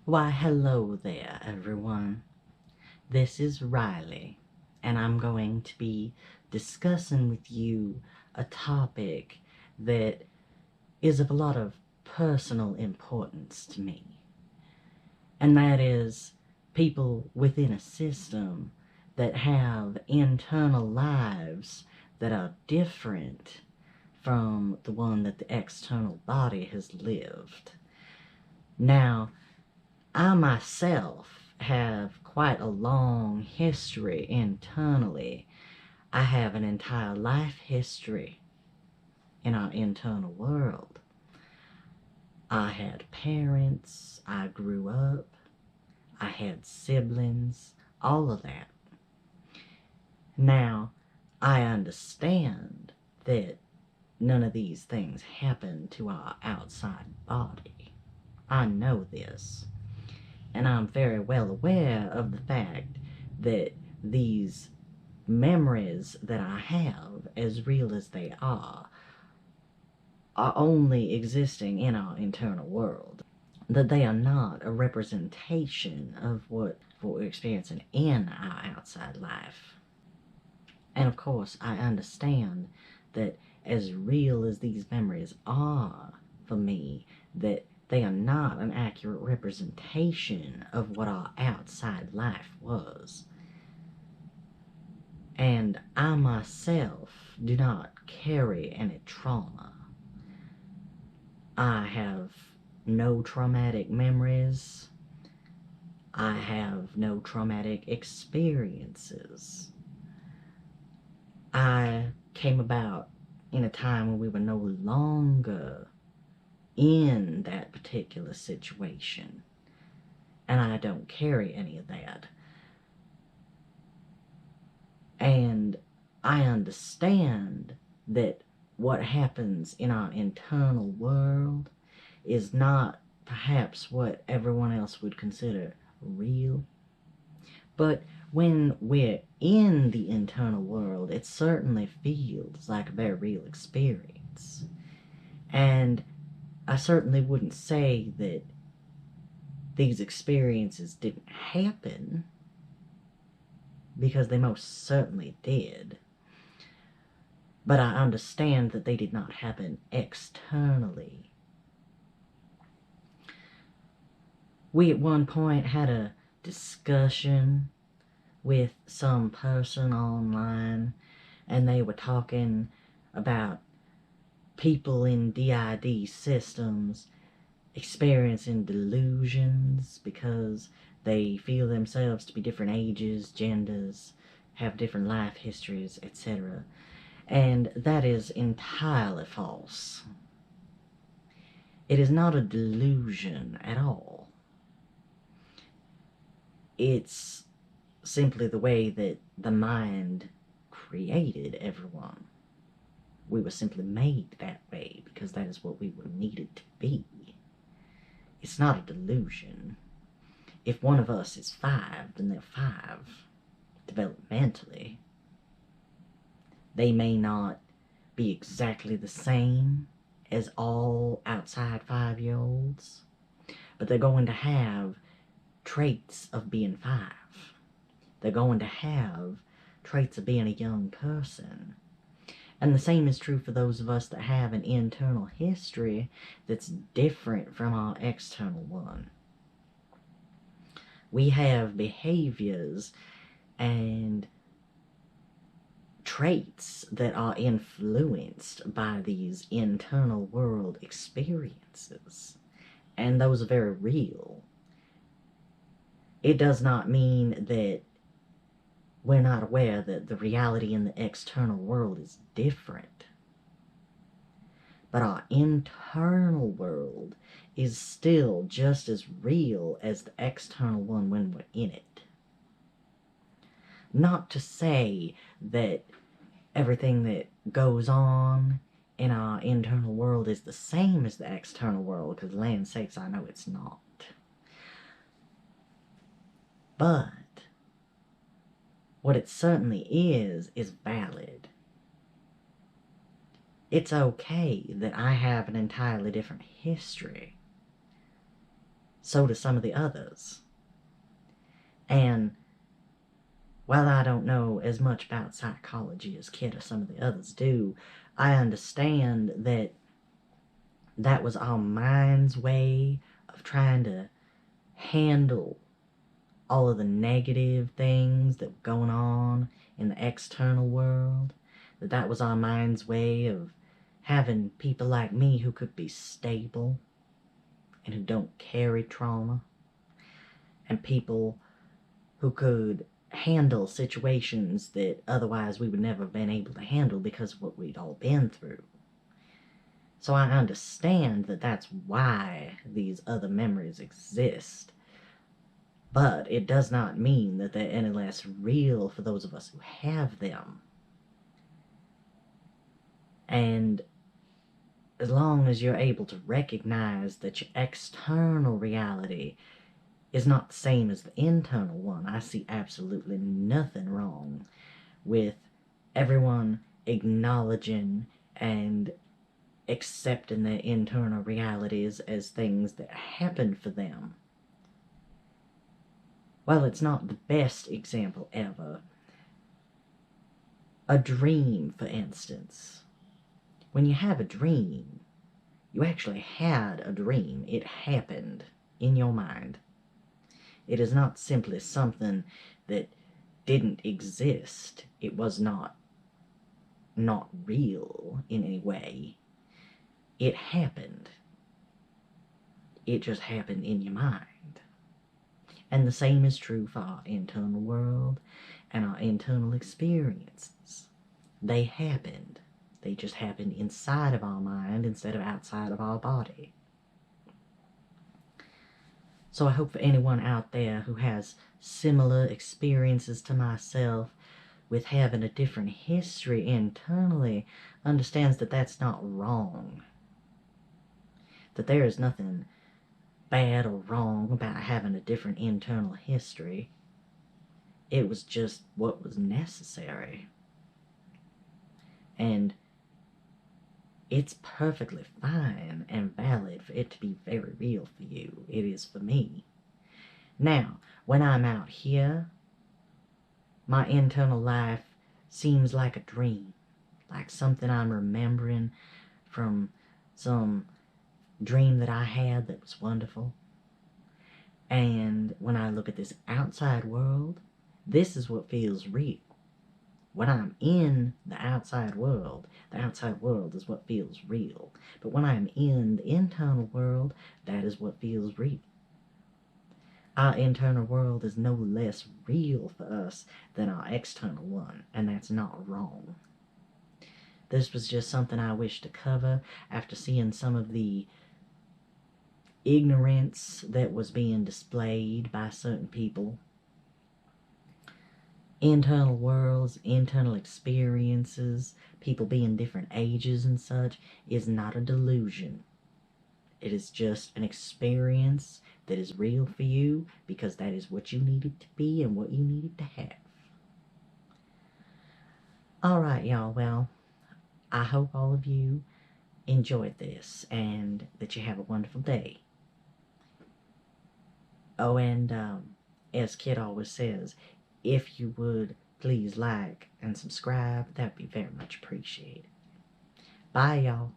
Why, hello there, everyone. This is Riley, and I'm going to be discussing with you a topic that is of a lot of personal importance to me, and that is people within a system that have internal lives that are different from the one that the external body has lived. Now, I myself have quite a long history internally. I have an entire life history in our internal world. I had parents, I grew up, I had siblings, all of that. Now, I understand that none of these things happen to our outside body. I know this. And I'm very well aware of the fact that these memories that I have, as real as they are only existing in our internal world. That they are not a representation of what we're experiencing in our outside life. And of course, I understand that as real as these memories are for me, that they are not an accurate representation of what our outside life was. And I myself do not carry any trauma. I have no traumatic memories. I have no traumatic experiences. I came about in a time when we were no longer in that particular situation, and I don't carry any of that. And I understand that what happens in our internal world is not perhaps what everyone else would consider real. But when we're in the internal world, it certainly feels like a very real experience. And I certainly wouldn't say that these experiences didn't happen, because they most certainly did. But I understand that they did not happen externally. We at one point had a discussion with some person online, and they were talking about people in DID systems experiencing delusions because they feel themselves to be different ages, genders, have different life histories, etc. And that is entirely false. It is not a delusion at all. It's simply the way that the mind created everyone. We were simply made that way because that is what we were needed to be. It's not a delusion. If one of us is 5, then they're 5, developmentally. They may not be exactly the same as all outside 5-year-olds, but they're going to have traits of being 5. They're going to have traits of being a young person. And the same is true for those of us that have an internal history that's different from our external one. We have behaviors and traits that are influenced by these internal world experiences. And those are very real. It does not mean that we're not aware that the reality in the external world is different. But our internal world is still just as real as the external one when we're in it. Not to say that everything that goes on in our internal world is the same as the external world, because land's sakes, I know it's not. But what it certainly is valid. It's okay that I have an entirely different history. so do some of the others. And while I don't know as much about psychology as Kid or some of the others do, I understand that that was our mind's way of trying to handle all of the negative things that were going on in the external world. That was our mind's way of having people like me who could be stable and who don't carry trauma, and people who could handle situations that otherwise we would never have been able to handle because of what we'd all been through. So I understand that that's why these other memories exist. But it does not mean that they're any less real for those of us who have them. And as long as you're able to recognize that your external reality is not the same as the internal one, I see absolutely nothing wrong with everyone acknowledging and accepting their internal realities as things that happen for them. While it's not the best example ever, a dream, for instance. When you have a dream, you actually had a dream. It happened in your mind. It is not simply something that didn't exist. It was not real in any way. It happened. It just happened in your mind. And the same is true for our internal world and our internal experiences. They happened. They just happened inside of our mind instead of outside of our body. So I hope for anyone out there who has similar experiences to myself with having a different history internally understands that that's not wrong. That there is nothing bad or wrong about having a different internal history. It was just what was necessary. And it's perfectly fine and valid for it to be very real for you. It is for me. Now, when I'm out here, my internal life seems like a dream, like something I'm remembering from some dream that I had that was wonderful. And when I look at this outside world, this is what feels real. When I'm in the outside world is what feels real. But when I'm in the internal world, that is what feels real. Our internal world is no less real for us than our external one, and that's not wrong. This was just something I wish to cover after seeing some of the ignorance that was being displayed by certain people. Internal worlds, internal experiences, people being different ages and such, is not a delusion. It is just an experience that is real for you because that is what you needed to be and what you needed to have. Alright, y'all, well, I hope all of you enjoyed this and that you have a wonderful day. Oh, and as Kid always says, if you would please like and subscribe, that would be very much appreciated. Bye, y'all.